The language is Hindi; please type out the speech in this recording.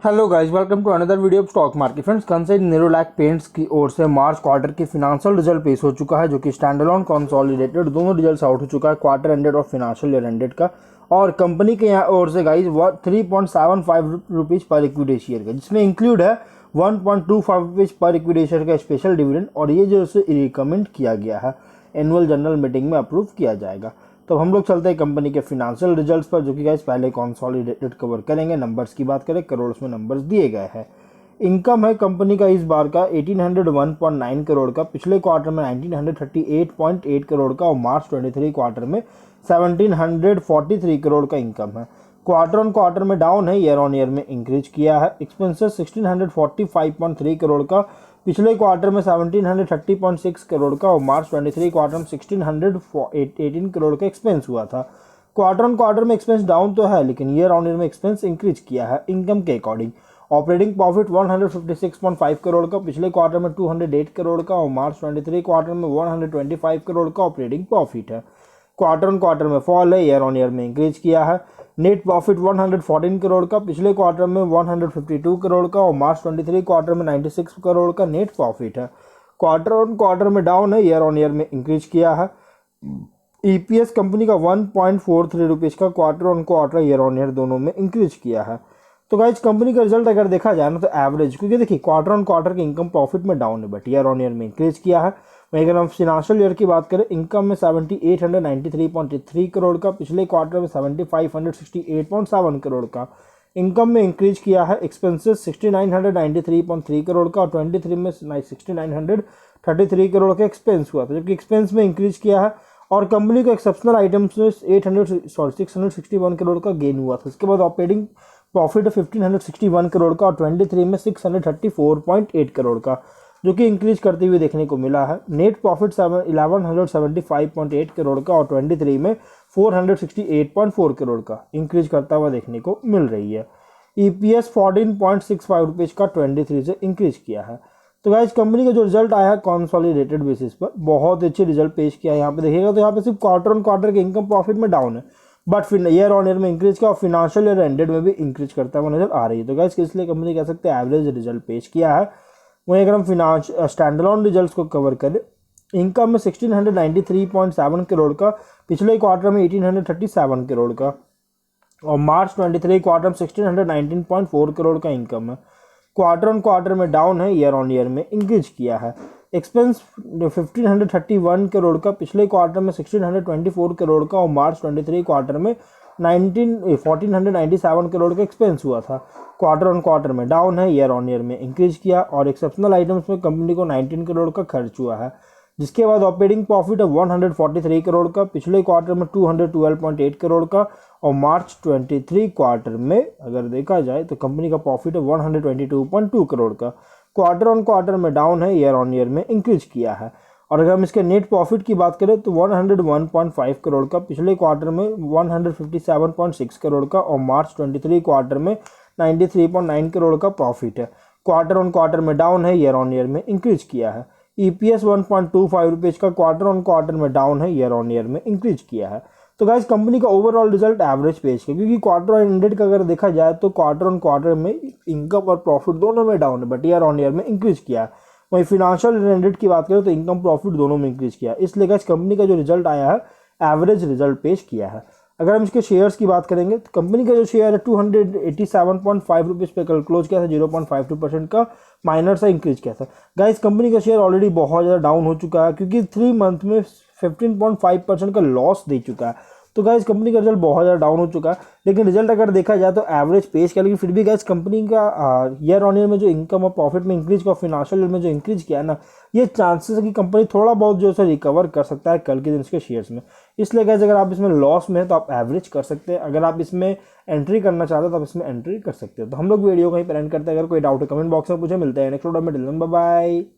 Hello guys, welcome to another video of stock market. Friends, Kansai Nerolac Paints की ओर से मार्च क्वार्टर की फिनेंशियल रिजल्ट पेश हो चुका है, जो कि स्टैंड अलोन कंसोलिडेटेड दोनों रिजल्ट्स आउट हो चुका है, क्वार्टर एंडेड और फिनेंशियल ईयर एंडेड का। और कंपनी के यहाँ ओर से गाइस 3.75 रुपीज़ पर इक्विटी शेयर का, जिसमें इंक्लूड है 1.25 रुपीज़ पर इक्विटी शेयर का स्पेशल डिविडेंड, और ये जो उसे रिकमेंड किया गया है एनुअल जनरल मीटिंग में अप्रूव किया जाएगा। तो हम लोग चलते हैं कंपनी के फिनेंशियल रिजल्ट्स पर, जो कि गाइस पहले कंसोलिडेटेड कवर करेंगे। नंबर्स की बात करें, करोड़ में नंबर्स दिए गए हैं। इनकम है कंपनी का इस बार का 1801.9 करोड़ का, पिछले क्वार्टर में 1938.8 करोड़ का, और मार्च 23 क्वार्टर में 1743 करोड़ का इनकम है। क्वार्टर ऑन क्वार्टर में डाउन है, ईयर ऑन ईयर में इंक्रीज किया है। एक्सपेंसेस 1645.3 करोड़ का, पिछले क्वार्टर में 1730.6 करोड़ का, और मार्च 23 क्वार्टर में 1618 करोड़ का एक्सपेंस हुआ था। क्वार्टर ऑन क्वार्टर में एक्सपेंस डाउन तो है, लेकिन ईयर ऑन ईयर में एक्सपेंस इंक्रीज किया है इनकम के अकॉर्डिंग। ऑपरेटिंग प्रॉफिट 156.5 करोड़ का, पिछले क्वार्टर में 208 करोड़ का, और मार्च 23 क्वार्टर में 125 करोड़ का ऑपरेटिंग प्रॉफिट है। क्वार्टर ऑन क्वार्टर में फॉल है, ईयर ऑन ईयर में इंक्रीज किया है। नेट प्रॉफिट 114 करोड़ का, पिछले क्वार्टर में 152 करोड़ का, और मार्च 23 क्वार्टर में 96 करोड़ का नेट प्रॉफिट है। क्वार्टर ऑन क्वार्टर में डाउन है, ईयर ऑन ईयर में इंक्रीज किया है। ईपीएस कंपनी का 1.43 रुपीज़ का, quarter on quarter year on year दोनों में इंक्रीज किया है। तो गाइज कंपनी का रिजल्ट अगर देखा जाए ना, तो एवरेज, क्योंकि देखिए क्वार्टर ऑन क्वार्टर के इनकम प्रॉफिट में डाउन है, बट ईयर ऑन ईयर में इंक्रीज किया है। वहीं अगर हम फिनेंशियल ईयर की बात करें, इनकम में 7893.3 करोड़ का, पिछले क्वार्टर में 7568.7 करोड़ का इनकम में इंक्रीज किया है। एक्सपेंसेस 6993.3 करोड़ का, और 23 में 6933 करोड़ का एक्सपेंस हुआ था, जबकि एक्सपेंस में इंक्रीज किया है। और कंपनी को एक्सेप्शनल आइटम्स में 661 करोड़ का गेन हुआ था। उसके बाद ऑपरेटिंग प्रॉफिट 1561 करोड़ का, और 23 में 634.8 करोड़ का, जो कि इंक्रीज करते हुए देखने को मिला है। नेट प्रॉफिट 1175.8 करोड़ का, और 23 में 468.4 करोड़ का इंक्रीज करता हुआ देखने को मिल रही है। ईपीएस 14.65 रुपीज़ का 23 से इंक्रीज किया है। तो गाइज कंपनी का जो रिजल्ट आया है कंसोलिडेटेड बेसिस पर, बहुत अच्छे रिजल्ट पेश किया है। यहाँ पे देखिएगा तो यहाँ पे सिर्फ क्वार्टर ऑन क्वार्टर के इनकम प्रॉफिट में डाउन है, बट फिर ईयर ऑन ईयर में इंक्रीज किया, और फिनेंशियल ईयर एंडेड में भी इंक्रीज करता हुआ नजर आ रही है। तो गाइज इसलिए कंपनी कह सकते हैं एवरेज रिजल्ट पेश किया है। वहीं अगर हम फिनांस स्टैंडअलोन रिजल्ट्स को कवर करें, इनकम में 1693.7 करोड़ का, पिछले क्वार्टर में 1837 करोड़ का, और मार्च 23 क्वार्टर में 1619.4 करोड़ का इनकम है। क्वार्टर ऑन क्वार्टर में डाउन है, ईयर ऑन ईयर में इंक्रीज किया है। एक्सपेंस 1531 करोड़ का, पिछले क्वार्टर में 1624 करोड़ का, और मार्च 23 क्वार्टर में 1497 करोड़ का एक्सपेंस हुआ था। क्वार्टर ऑन क्वार्टर में डाउन है, ईयर ऑन ईयर में इंक्रीज किया। और एक्सेप्शनल आइटम्स में कंपनी को 19 करोड़ का खर्च हुआ है। जिसके बाद ऑपरेटिंग प्रॉफिट है 143 करोड़ का, पिछले क्वार्टर में 212.8 करोड़ का, और मार्च 23 क्वार्टर में अगर देखा जाए तो कंपनी का प्रॉफिट है 122.2 करोड़ का। क्वार्टर ऑन क्वार्टर में डाउन है, ईयर ऑन ईयर में इंक्रीज किया है। और अगर हम इसके नेट प्रॉफिट की बात करें तो 101.5 करोड़ का, पिछले क्वार्टर में 157.6 करोड़ का, और मार्च 23 क्वार्टर में 93.9 करोड़ का प्रॉफिट है। क्वार्टर ऑन क्वार्टर में डाउन है, ईयर ऑन ईयर में इंक्रीज किया है। ईपीएस 1.25 रुपीज़ का, क्वार्टर ऑन क्वार्टर में डाउन है, ईयर ऑन ईयर में इंक्रीज किया है। तो गाइस कंपनी का ओवरऑल रिजल्ट एवरेज पेश है, क्योंकि क्वार्टर एंडेड का अगर देखा जाए तो क्वार्टर ऑन क्वार्टर में इनकम और प्रॉफिट दोनों में डाउन है, बट ईयर ऑन ईयर में इंक्रीज किया है। वहीं फिनेंशियल एंडेड की बात करें तो इनकम प्रॉफिट दोनों में इंक्रीज किया है। इसलिए गाइस कंपनी का जो रिजल्ट आया है एवरेज रिजल्ट पेश किया है। अगर हम इसके शेयर्स की बात करेंगे तो कंपनी का जो शेयर है 287.5 रुपीज़ पे कल क्लोज किया था, 0.52% का माइनर सा इंक्रीज किया था। गाइस कंपनी का शेयर ऑलरेडी बहुत ज़्यादा डाउन हो चुका है, क्योंकि 3 मंथ में 15.5% का लॉस दे चुका है। तो गाइस कंपनी का रिजल्ट बहुत ज़्यादा डाउन हो चुका है, लेकिन रिजल्ट अगर देखा जाए तो एवरेज पेश किया। लेकिन फिर भी गाइस कंपनी का ईयर ऑन ईयर में जो इनकम और प्रॉफिट में इंक्रीज किया, फिनेंशियल ईयर में जो इंक्रीज किया है ना, ये चांसेस है कि कंपनी थोड़ा बहुत जो है रिकवर कर सकता है कल के दिन इसके शेयर्स में। इसलिए गाइस अगर आप इसमें लॉस में है तो आप एवरेज कर सकते हैं, अगर आप इसमें एंट्री करना चाहते हो तो आप इसमें एंट्री कर सकते हो। तो हम लोग वीडियो कहीं पर एंड करते हैं। अगर कोई डाउट है कमेंट बॉक्स में पूछे। मिलते हैं नेक्स्ट वीडियो में। Bye bye.